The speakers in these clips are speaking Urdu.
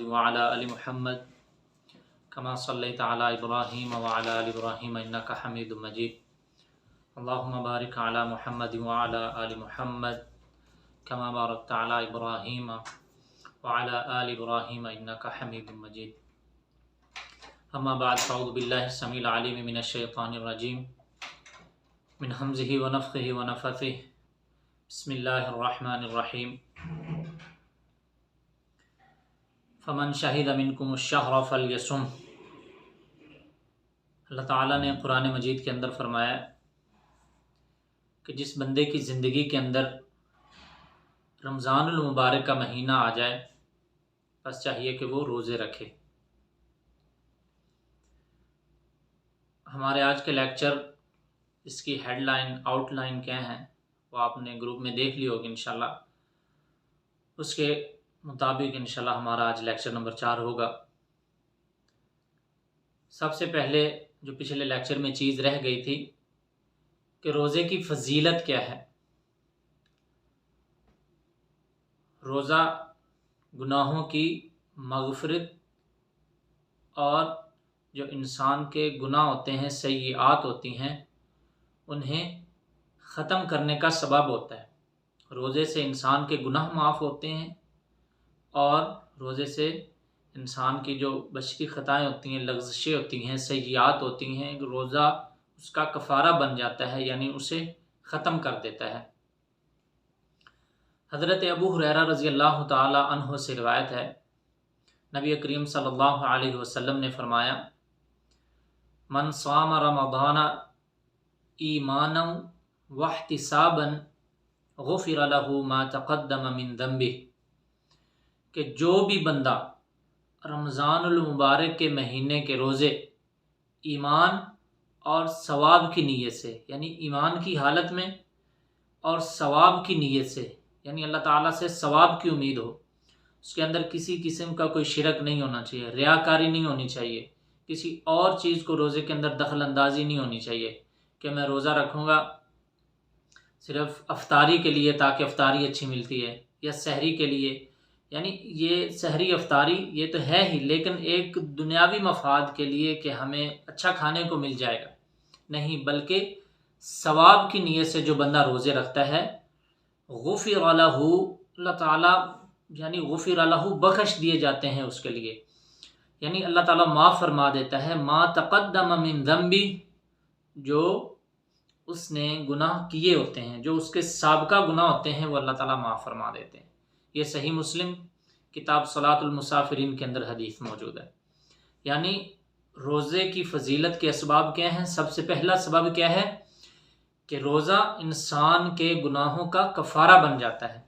محمد وعلى آل محمد كما صليت على إبراهيم وعلى آل إبراهيم إنك حميد مجيد اللهم بارك على محمد وعلى آل محمد كما باركت على إبراهيم وعلى آل إبراهيم إنك حميد مجيد أما بعد فأعوذ بالله السميع العليم من الشيطان الرجيم من همزه ونفخه ونفثه بسم الله الرحمن الرحيم فمن شہد منکم الشہر فلیصم۔ اللہ تعالیٰ نے قرآن مجید کے اندر فرمایا کہ جس بندے کی زندگی کے اندر رمضان المبارک کا مہینہ آ جائے بس چاہیے کہ وہ روزے رکھے۔ ہمارے آج کے لیکچر اس کی ہیڈ لائن آؤٹ لائن کیا ہیں وہ آپ نے گروپ میں دیکھ لی ہوگی انشاءاللہ۔ اس کے مطابق انشاءاللہ ہمارا آج لیکچر نمبر 4 ہوگا۔ سب سے پہلے جو پچھلے لیکچر میں چیز رہ گئی تھی کہ روزے کی فضیلت کیا ہے۔ روزہ گناہوں کی مغفرت اور جو انسان کے گناہ ہوتے ہیں، سیئات ہوتی ہیں، انہیں ختم کرنے کا سبب ہوتا ہے۔ روزے سے انسان کے گناہ معاف ہوتے ہیں اور روزے سے انسان کی جو بشری خطائیں ہوتی ہیں، لغزشیں ہوتی ہیں، سیئات ہوتی ہیں، روزہ اس کا کفارہ بن جاتا ہے، یعنی اسے ختم کر دیتا ہے۔ حضرت ابو ہریرہ رضی اللہ تعالی عنہ سے روایت ہے، نبی کریم صلی اللہ علیہ وسلم نے فرمایا من صام رمضان ایمانا واحتسابا غفر له ما تقدم من ذنبه، کہ جو بھی بندہ رمضان المبارک کے مہینے کے روزے ایمان اور ثواب کی نیت سے، یعنی ایمان کی حالت میں اور ثواب کی نیت سے، یعنی اللہ تعالیٰ سے ثواب کی امید ہو، اس کے اندر کسی قسم کا کوئی شرک نہیں ہونا چاہیے، ریاکاری نہیں ہونی چاہیے، کسی اور چیز کو روزے کے اندر دخل اندازی نہیں ہونی چاہیے کہ میں روزہ رکھوں گا صرف افطاری کے لیے تاکہ افطاری اچھی ملتی ہے، یا سحری کے لیے، یعنی یہ سحری افطاری یہ تو ہے ہی، لیکن ایک دنیاوی مفاد کے لیے کہ ہمیں اچھا کھانے کو مل جائے گا، نہیں، بلکہ ثواب کی نیت سے جو بندہ روزے رکھتا ہے غفر لہ، اللہ تعالیٰ یعنی غفر لہ بخش دیے جاتے ہیں اس کے لیے، یعنی اللہ تعالیٰ معاف فرما دیتا ہے ما تقدم من ذنبی، جو اس نے گناہ کیے ہوتے ہیں، جو اس کے سابقہ گناہ ہوتے ہیں وہ اللہ تعالیٰ معاف فرما دیتے ہیں۔ یہ صحیح مسلم کتاب صلاۃ المسافرین کے اندر حدیث موجود ہے۔ یعنی روزے کی فضیلت کے اسباب کیا ہیں؟ سب سے پہلا سبب کیا ہے کہ روزہ انسان کے گناہوں کا کفارہ بن جاتا ہے،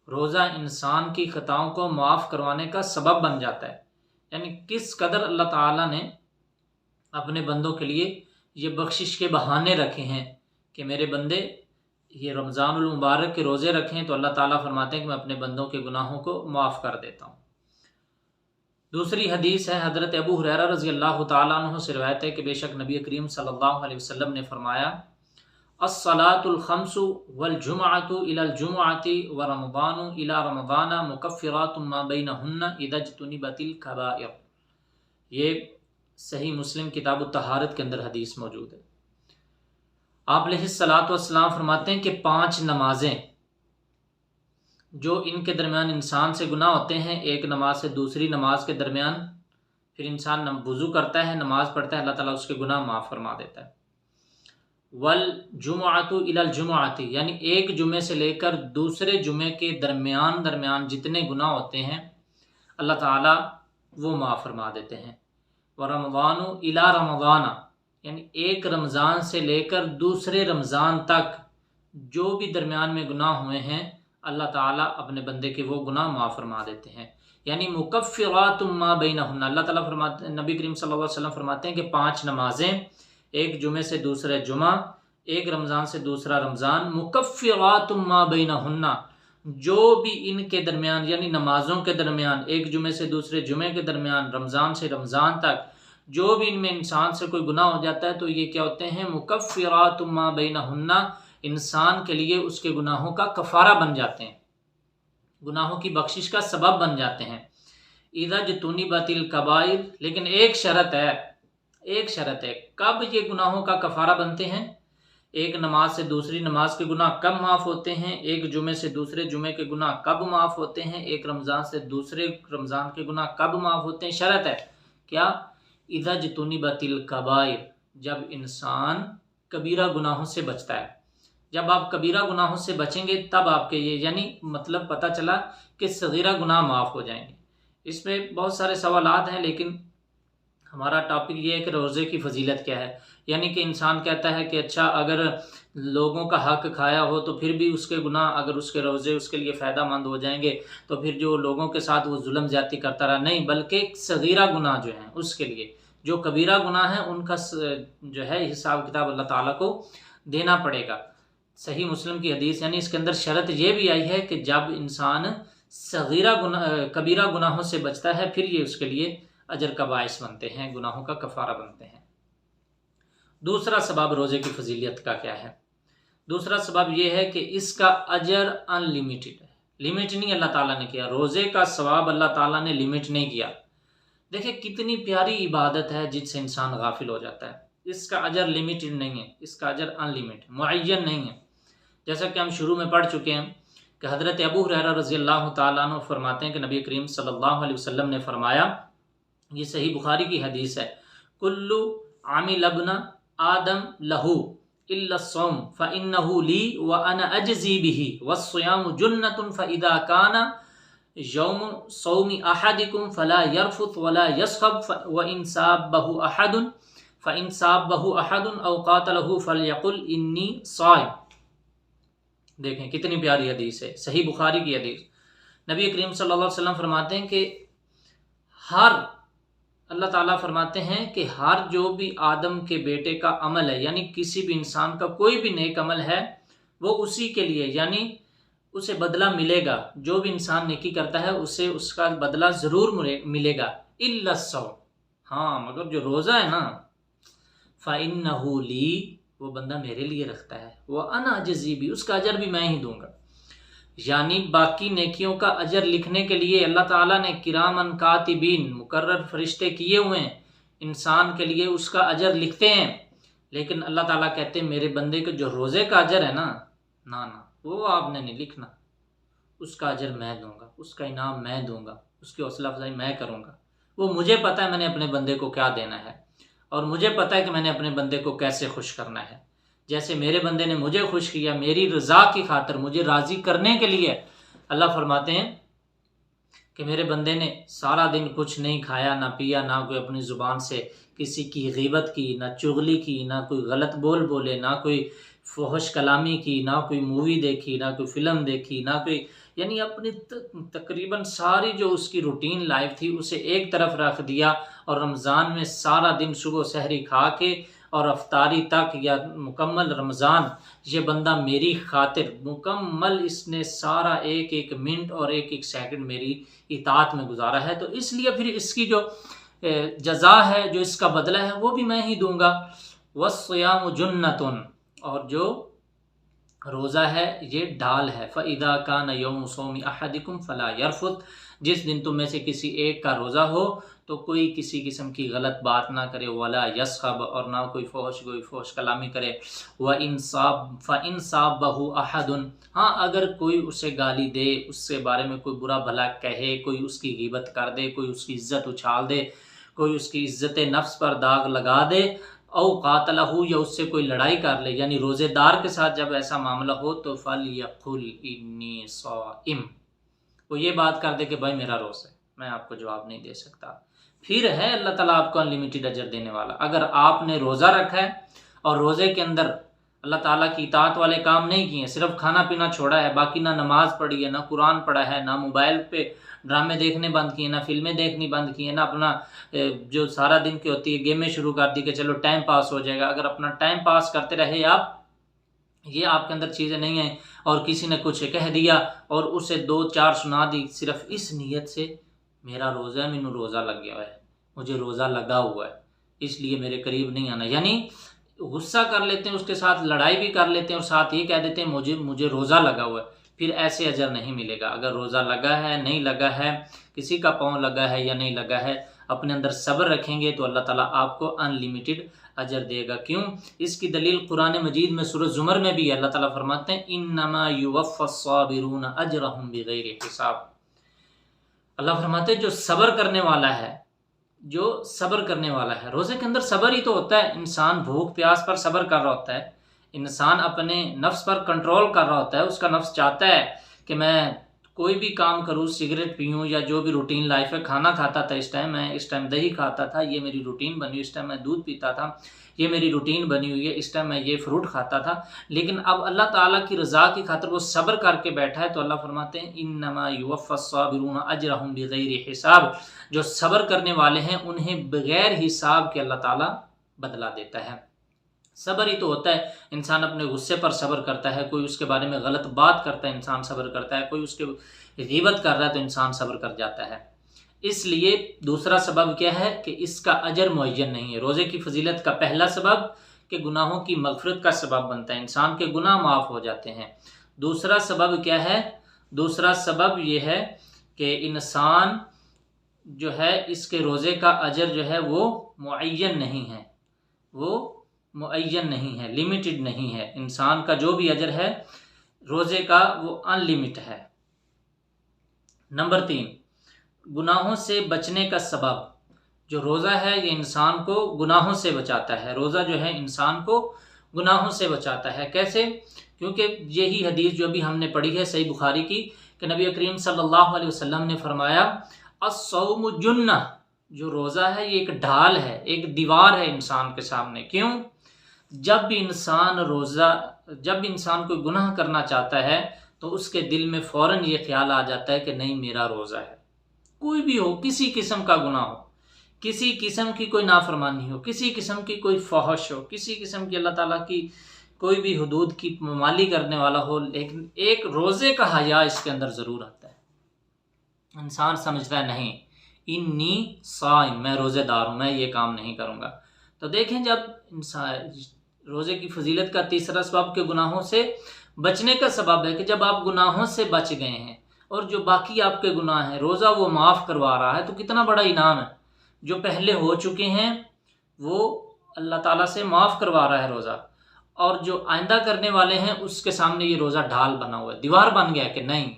روزہ انسان کی خطاؤں کو معاف کروانے کا سبب بن جاتا ہے۔ یعنی کس قدر اللہ تعالیٰ نے اپنے بندوں کے لیے یہ بخشش کے بہانے رکھے ہیں کہ میرے بندے یہ رمضان المبارک کے روزے رکھیں تو اللہ تعالیٰ فرماتے ہیں کہ میں اپنے بندوں کے گناہوں کو معاف کر دیتا ہوں۔ دوسری حدیث ہے حضرت ابو ہریرہ رضی اللہ تعالیٰ عنہ سے روایت ہے کہ بے شک نبی کریم صلی اللہ علیہ وسلم نے فرمایا الصلاۃ الخمس والجمعۃ الی الجمعۃ ورمضان الی رمضان مکفرات ما بینہن اذا اجتنبت الکبائر۔ یہ صحیح مسلم کتاب الطہارت کے اندر حدیث موجود ہے۔ آپ علیہ الصلاۃ والسلام فرماتے ہیں کہ 5 نمازیں جو ان کے درمیان انسان سے گناہ ہوتے ہیں، ایک نماز سے دوسری نماز کے درمیان پھر انسان وضو کرتا ہے، نماز پڑھتا ہے، اللہ تعالیٰ اس کے گناہ معاف فرما دیتا ہے۔ والجمعۃ الی الجمعۃ، یعنی ایک جمعے سے لے کر دوسرے جمعے کے درمیان جتنے گناہ ہوتے ہیں اللہ تعالیٰ وہ معاف فرما دیتے ہیں۔ ورمضان الی رمضان، یعنی ایک رمضان سے لے کر دوسرے رمضان تک جو بھی درمیان میں گناہ ہوئے ہیں اللہ تعالیٰ اپنے بندے کے وہ گناہ معاف فرما دیتے ہیں، یعنی مکفرات ما بینہن۔ اللہ تعالیٰ فرماتے، نبی کریم صلی اللہ علیہ وسلم فرماتے ہیں کہ 5 نمازیں ایک جمعے سے دوسرے جمعہ، ایک رمضان سے دوسرا رمضان، مکفرات ما بینہن، جو بھی ان کے درمیان یعنی نمازوں کے درمیان، ایک جمعے سے دوسرے جمعے کے درمیان، رمضان سے رمضان تک جو بھی ان میں انسان سے کوئی گناہ ہو جاتا ہے تو یہ کیا ہوتے ہیں؟ مکفرات ما بینہن، انسان کے لیے اس کے گناہوں کا کفارہ بن جاتے ہیں، گناہوں کی بخشش کا سبب بن جاتے ہیں۔ اذا جتنبت الکبائر، لیکن ایک شرط ہے، کب یہ گناہوں کا کفارہ بنتے ہیں؟ ایک نماز سے دوسری نماز کے گناہ کب معاف ہوتے ہیں؟ ایک جمعے سے دوسرے جمعے کے گناہ کب معاف ہوتے ہیں؟ ایک رمضان سے دوسرے رمضان کے گناہ کب معاف ہوتے ہیں؟ شرط ہے کیا؟ اذا جتنبت الکبائر، جب انسان کبیرہ گناہوں سے بچتا ہے۔ جب آپ کبیرہ گناہوں سے بچیں گے تب آپ کے یہ یعنی مطلب پتہ چلا کہ صغیرہ گناہ معاف ہو جائیں گے۔ اس میں بہت سارے سوالات ہیں، لیکن ہمارا ٹاپک یہ ہے کہ روزے کی فضیلت کیا ہے۔ یعنی کہ انسان کہتا ہے کہ اچھا اگر لوگوں کا حق کھایا ہو تو پھر بھی اس کے گناہ، اگر اس کے روزے اس کے لیے فائدہ مند ہو جائیں گے تو پھر جو لوگوں کے ساتھ وہ ظلم زیادتی کرتا رہا، نہیں، بلکہ صغیرہ گناہ جو ہیں اس کے لیے، جو کبیرہ گناہ ہیں ان کا جو ہے حساب کتاب اللہ تعالیٰ کو دینا پڑے گا۔ صحیح مسلم کی حدیث، یعنی اس کے اندر شرط یہ بھی آئی ہے کہ جب انسان کبیرہ گناہوں سے بچتا ہے پھر یہ اس کے لیے اجر کا باعث بنتے ہیں، گناہوں کا کفارہ بنتے ہیں۔ دوسرا سبب روزے کی فضیلت کا کیا ہے؟ دوسرا سبب یہ ہے کہ اس کا اجر ان لمیٹڈ ہے، لمٹ نہیں اللہ تعالیٰ نے کیا، روزے کا ثواب اللہ تعالیٰ نے لمٹ نہیں کیا۔ دیکھیں کتنی پیاری عبادت ہے جس سے انسان غافل ہو جاتا ہے۔ اس کا اجر لمیٹڈ نہیں ہے، اس کا اجر ان لمٹ معین نہیں ہے۔ جیسا کہ ہم شروع میں پڑھ چکے ہیں کہ حضرت ابو ہریرہ رضی اللہ تعالیٰ عنہ فرماتے ہیں کہ نبی کریم صلی اللہ علیہ وسلم نے فرمایا، یہ صحیح بخاری کی حدیث ہے، کلو عامل ابن آدم لہو الا الصوم فانہ لی وانا اجزی بہ والصیام جنۃ فاذا کان یوم صوم احدکم فلا یرفث ولا یصخب وان سابہ احد او قاتلہ فلیقل انی صائم۔ دیکھیں کتنی پیاری حدیث ہے، صحیح بخاری کی حدیث۔ نبی کریم صلی اللہ علیہ وسلم فرماتے ہیں کہ اللہ تعالیٰ فرماتے ہیں کہ ہر جو بھی آدم کے بیٹے کا عمل ہے، یعنی کسی بھی انسان کا کوئی بھی نیک عمل ہے، وہ اسی کے لیے، یعنی اسے بدلہ ملے گا۔ جو بھی انسان نیکی کرتا ہے اسے اس کا بدلہ ضرور ملے گا، الا الصوم، ہاں مگر جو روزہ ہے نا، فإنہ لی، وہ بندہ میرے لیے رکھتا ہے، وأنا أجزي بہ، اس کا اجر بھی میں ہی دوں گا۔ یعنی باقی نیکیوں کا اجر لکھنے کے لیے اللہ تعالیٰ نے کرامن کاتبین، مقرر فرشتے کیے ہوئے ہیں، انسان کے لیے اس کا اجر لکھتے ہیں، لیکن اللہ تعالیٰ کہتے ہیں میرے بندے کے جو روزے کا اجر ہے نا، وہ آپ نے نہیں لکھنا، اس کا اجر میں دوں گا، اس کا انعام میں دوں گا، اس کی حوصلہ افزائی میں کروں گا۔ وہ مجھے پتہ ہے میں نے اپنے بندے کو کیا دینا ہے، اور مجھے پتہ ہے کہ میں نے اپنے بندے کو کیسے خوش کرنا ہے۔ جیسے میرے بندے نے مجھے خوش کیا، میری رضا کی خاطر، مجھے راضی کرنے کے لیے، اللہ فرماتے ہیں کہ میرے بندے نے سارا دن کچھ نہیں کھایا نہ پیا، نہ کوئی اپنی زبان سے کسی کی غیبت کی، نہ چغلی کی، نہ کوئی غلط بولے، نہ کوئی فحش کلامی کی، نہ کوئی مووی دیکھی، نہ کوئی فلم دیکھی، نہ کوئی، یعنی اپنی تقریباً ساری جو اس کی روٹین لائف تھی اسے ایک طرف رکھ دیا، اور رمضان میں سارا دن صبح سحری کھا کے اور افطاری تک، یا مکمل رمضان یہ بندہ میری خاطر مکمل اس نے سارا ایک ایک منٹ اور ایک ایک سیکنڈ میری اطاعت میں گزارا ہے، تو اس لیے پھر اس کی جو جزا ہے، جو اس کا بدلہ ہے، وہ بھی میں ہی دوں گا۔ والصیام جنۃ، اور جو روزہ ہے یہ ڈھال ہے، فَإِذَا كَانَ يَوْمُ صَوْمِ أَحَدِكُمْ فَلَا يَرْفُثْ، جس دن تم میں سے کسی ایک کا روزہ ہو تو کوئی کسی قسم کی غلط بات نہ کرے، ولا یسخب، اور نہ کوئی فحش کلامی کرے، فَإِنْ صَابَهُ أَحَدٌ، ہاں اگر کوئی اسے گالی دے، اس سے بارے میں کوئی برا بھلا کہے، کوئی اس کی غیبت کر دے، کوئی اس کی عزت اچھال دے، کوئی اس کی عزت نفس پر داغ لگا دے، او قاتلہ، یا اس سے کوئی لڑائی کر لے، یعنی روزے دار کے ساتھ جب ایسا معاملہ ہو تو فَلْيَقُلْ إِنِّي صَائِمٌ، وہ یہ بات کر دے کہ بھائی میرا روزہ ہے، میں آپ کو جواب نہیں دے سکتا۔ پھر ہے اللہ تعالیٰ آپ کو انلمیٹڈ اجر دینے والا۔ اگر آپ نے روزہ رکھا ہے اور روزے کے اندر اللہ تعالیٰ کی اطاعت والے کام نہیں کیے، صرف کھانا پینا چھوڑا ہے، باقی نہ نماز پڑھی ہے، نہ قرآن پڑھا ہے، نہ موبائل پہ ڈرامے دیکھنے بند کیے، نہ فلمیں دیکھنی بند کیے، نہ اپنا جو سارا دن کی ہوتی ہے گیمیں شروع کر دی کہ چلو ٹائم پاس ہو جائے گا، اگر اپنا ٹائم پاس کرتے رہے آپ، یہ آپ کے اندر چیزیں نہیں ہیں، اور کسی نے کچھ کہہ دیا اور اسے 2-4 سنا دی، صرف اس نیت سے میرا روزہ ہے، مینوں روزہ لگ گیا ہے، مجھے روزہ لگا ہوا ہے، اس لیے میرے قریب نہیں آنا، یعنی غصہ کر لیتے ہیں، اس کے ساتھ لڑائی بھی کر لیتے ہیں، اور ساتھ یہ کہہ دیتے ہیں مجھے روزہ لگا ہوا ہے، پھر ایسے اجر نہیں ملے گا۔ اگر روزہ لگا ہے نہیں لگا ہے، کسی کا پاؤں لگا ہے یا نہیں لگا ہے، اپنے اندر صبر رکھیں گے تو اللہ تعالیٰ آپ کو ان لمیٹڈ اجر دے گا۔ کیوں؟ اس کی دلیل قرآن مجید میں سورہ زمر میں بھی اللہ تعالیٰ فرماتے ہیں انما یوفی الصابرون اجرہم بغیر حساب۔ اللہ فرماتے ہیں جو صبر کرنے والا ہے، جو صبر کرنے والا ہے، روزے کے اندر صبر ہی تو ہوتا ہے۔ انسان بھوک پیاس پر صبر کر رہا ہوتا ہے، انسان اپنے نفس پر کنٹرول کر رہا ہوتا ہے، اس کا نفس چاہتا ہے کہ میں کوئی بھی کام کروں، سگریٹ پیوں یا جو بھی روٹین لائف ہے، کھانا کھاتا تھا اس ٹائم دہی کھاتا تھا، یہ میری روٹین بنی ہوئی، اس ٹائم میں دودھ پیتا تھا، یہ میری روٹین بنی ہوئی ہے، اس ٹائم میں یہ فروٹ کھاتا تھا، لیکن اب اللہ تعالیٰ کی رضا کی خاطر وہ صبر کر کے بیٹھا ہے، تو اللہ فرماتے ہیں انما یوفی الصابرون اجرہم بغیر حساب۔ جو صبر کرنے والے ہیں انہیں بغیر حساب کے اللہ تعالیٰ بدلہ دیتا ہے۔ صبر ہی تو ہوتا ہے، انسان اپنے غصے پر صبر کرتا ہے، کوئی اس کے بارے میں غلط بات کرتا ہے انسان صبر کرتا ہے، کوئی اس کے غیبت کر رہا ہے تو انسان صبر کر جاتا ہے۔ اس لیے دوسرا سبب کیا ہے کہ اس کا اجر معین نہیں ہے۔ روزے کی فضیلت کا پہلا سبب کہ گناہوں کی مغفرت کا سبب بنتا ہے، انسان کے گناہ معاف ہو جاتے ہیں۔ دوسرا سبب کیا ہے؟ دوسرا سبب یہ ہے کہ انسان جو ہے اس کے روزے کا اجر جو ہے وہ معین نہیں ہے، وہ معین نہیں ہے، لمیٹڈ نہیں ہے۔ انسان کا جو بھی اجر ہے روزے کا وہ ان لمٹ ہے۔ نمبر 3، گناہوں سے بچنے کا سبب۔ جو روزہ ہے یہ انسان کو گناہوں سے بچاتا ہے، روزہ جو ہے انسان کو گناہوں سے بچاتا ہے۔ کیسے؟ کیونکہ یہی حدیث جو بھی ہم نے پڑھی ہے صحیح بخاری کی کہ نبی کریم صلی اللہ علیہ وسلم نے فرمایا الصوم جنہ، جو روزہ ہے یہ ایک ڈھال ہے، ایک دیوار ہے انسان کے سامنے۔ کیوں؟ جب بھی انسان کوئی گناہ کرنا چاہتا ہے تو اس کے دل میں فوراً یہ خیال آ جاتا ہے کہ نہیں میرا روزہ ہے، کوئی بھی ہو، کسی قسم کا گناہ ہو، کسی قسم کی کوئی نافرمانی ہو، کسی قسم کی کوئی فحش ہو، کسی قسم کی اللہ تعالیٰ کی کوئی بھی حدود کی پامالی کرنے والا ہو، لیکن ایک روزے کا حیا اس کے اندر ضرور آتا ہے۔ انسان سمجھتا ہے نہیں انی صائم، میں روزے دار ہوں، میں یہ کام نہیں کروں گا۔ تو دیکھیں جب انسان روزے کی فضیلت کا تیسرا سبب کہ گناہوں سے بچنے کا سبب ہے کہ جب آپ گناہوں سے بچ گئے ہیں اور جو باقی آپ کے گناہ ہیں روزہ وہ معاف کروا رہا ہے، تو کتنا بڑا انعام ہے۔ جو پہلے ہو چکے ہیں وہ اللہ تعالیٰ سے معاف کروا رہا ہے روزہ، اور جو آئندہ کرنے والے ہیں اس کے سامنے یہ روزہ ڈھال بنا ہوا ہے، دیوار بن گیا کہ نہیں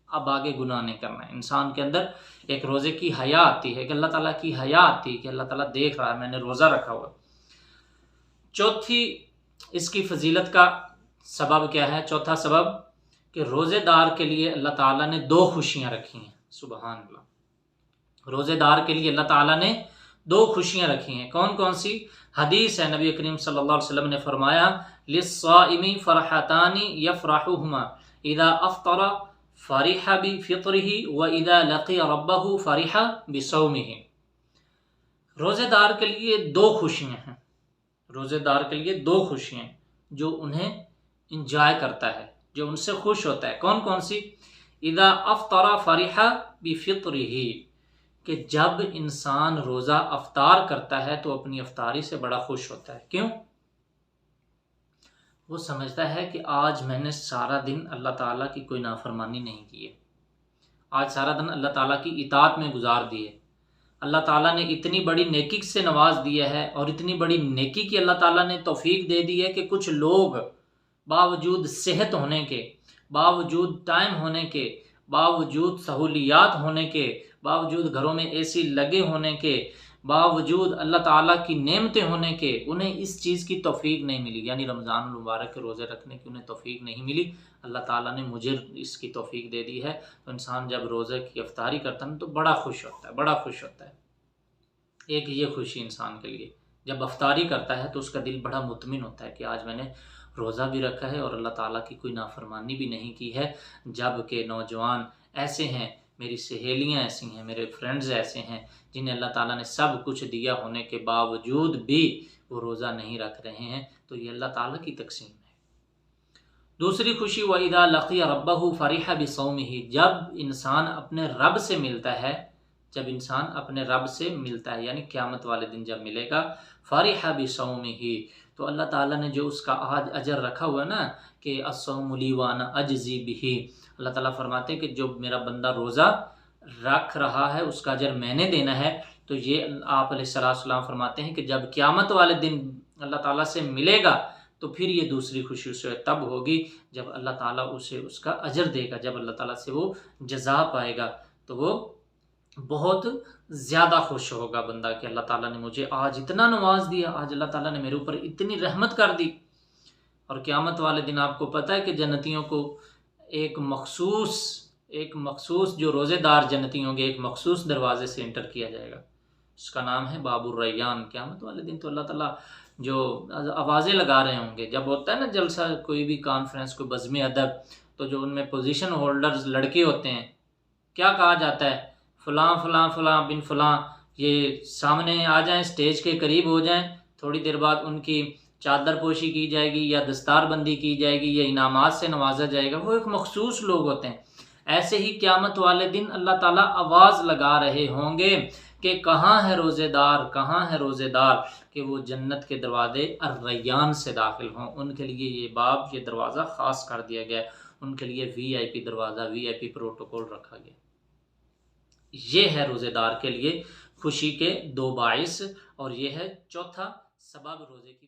اب آگے گناہ نہیں کرنا ہے۔ انسان کے اندر ایک روزے کی حیا آتی ہے کہ اللہ تعالیٰ کی حیا آتی ہے کہ اللہ تعالیٰ دیکھ رہا ہے میں نے روزہ رکھا ہوا۔ چوتھی اس کی فضیلت کا سبب کیا ہے؟ چوتھا سبب کہ روزے دار کے لیے اللہ تعالیٰ نے 2 خوشیاں رکھی ہیں۔ سبحان اللہ، روزے دار کے لیے اللہ تعالیٰ نے 2 خوشیاں رکھی ہیں۔ کون کون سی؟ حدیث ہے، نبی کریم صلی اللہ علیہ وسلم نے فرمایا للصائم فرحتان یفرحهما اذا افطر فرح بفطره واذا لقي ربه فرح بصومه۔ روزے دار کے لیے 2 خوشیاں ہیں، روزے دار کے لیے 2 خوشیاں جو انہیں انجوائے کرتا ہے، جو ان سے خوش ہوتا ہے۔ کون کون سی؟ اذا افطر فرح بفطره، کہ جب انسان روزہ افطار کرتا ہے تو اپنی افطاری سے بڑا خوش ہوتا ہے۔ کیوں؟ وہ سمجھتا ہے کہ آج میں نے سارا دن اللہ تعالیٰ کی کوئی نافرمانی نہیں کی ہے، آج سارا دن اللہ تعالیٰ کی اطاعت میں گزار دی ہے، اللہ تعالیٰ نے اتنی بڑی نیکی سے نواز دیا ہے، اور اتنی بڑی نیکی کی اللہ تعالیٰ نے توفیق دے دی ہے کہ کچھ لوگ باوجود صحت ہونے کے، باوجود ٹائم ہونے کے، باوجود سہولیات ہونے کے، باوجود گھروں میں اے سی لگے ہونے کے، باوجود اللہ تعالیٰ کی نعمتیں ہونے کے، انہیں اس چیز کی توفیق نہیں ملی، یعنی رمضان المبارک کے روزے رکھنے کی انہیں توفیق نہیں ملی۔ اللہ تعالیٰ نے مجھے اس کی توفیق دے دی ہے، تو انسان جب روزے کی افطاری کرتا ہے تو بڑا خوش ہوتا ہے، بڑا خوش ہوتا ہے۔ ایک یہ خوشی انسان کے لیے، جب افطاری کرتا ہے تو اس کا دل بڑا مطمئن ہوتا ہے کہ آج میں نے روزہ بھی رکھا ہے اور اللہ تعالیٰ کی کوئی نافرمانی بھی نہیں کی ہے۔ جب کہ نوجوان ایسے ہیں، میری سہیلیاں ایسی ہیں، میرے فرینڈز ایسے ہیں جنہیں اللہ تعالیٰ نے سب کچھ دیا ہونے کے باوجود بھی وہ روزہ نہیں رکھ رہے ہیں، تو یہ اللہ تعالیٰ کی تقسیم ہے۔ دوسری خوشی وَإِذَا لَقِيَ رَبَّهُ فَرِحَ بِصَوْمِهِ، جب انسان اپنے رب سے ملتا ہے، جب انسان اپنے رب سے ملتا ہے، یعنی قیامت والے دن جب ملے گا، فَرِحَ بِصَوْمِهِ، تو اللہ تعالیٰ نے جو اس کا آج اجر رکھا ہوا ہے نا کہ الصوم لی وانا اجزی بہ، اللہ تعالیٰ فرماتے ہیں کہ جو میرا بندہ روزہ رکھ رہا ہے اس کا اجر میں نے دینا ہے۔ تو یہ آپ علیہ السلام فرماتے ہیں کہ جب قیامت والے دن اللہ تعالیٰ سے ملے گا تو پھر یہ دوسری خوشی اسے تب ہوگی جب اللہ تعالیٰ اسے اس کا اجر دے گا، جب اللہ تعالیٰ سے وہ جزا پائے گا تو وہ بہت زیادہ خوش ہوگا بندہ کہ اللہ تعالیٰ نے مجھے آج اتنا نواز دیا، آج اللہ تعالیٰ نے میرے اوپر اتنی رحمت کر دی۔ اور قیامت والے دن آپ کو پتہ ہے کہ جنتیوں کو ایک مخصوص جو روزے دار جنتی ہوں گے ایک مخصوص دروازے سے انٹر کیا جائے گا، اس کا نام ہے باب الریان۔ قیامت والے دن تو اللہ تعالیٰ جو آوازیں لگا رہے ہوں گے، جب ہوتا ہے نا جلسہ، کوئی بھی کانفرنس، کوئی بزم ادب، تو جو ان میں پوزیشن ہولڈرز لڑکے ہوتے ہیں، کیا کہا جاتا ہے؟ فلاں فلاں فلاں بن فلاں یہ سامنے آ جائیں، سٹیج کے قریب ہو جائیں، تھوڑی دیر بعد ان کی چادر پوشی کی جائے گی یا دستار بندی کی جائے گی یا انعامات سے نوازا جائے گا۔ وہ ایک مخصوص لوگ ہوتے ہیں۔ ایسے ہی قیامت والے دن اللہ تعالیٰ آواز لگا رہے ہوں گے کہ کہاں ہے روزے دار، کہاں ہے روزے دار، کہ وہ جنت کے دروازے الریان سے داخل ہوں۔ ان کے لیے یہ باب، یہ دروازہ خاص کر دیا گیا، ان کے لیے وی آئی پی دروازہ، وی آئی پی پروٹوکول رکھا گیا۔ یہ ہے روزے دار کے لیے خوشی کے دو باعث، اور یہ ہے چوتھا سبب روزے کی۔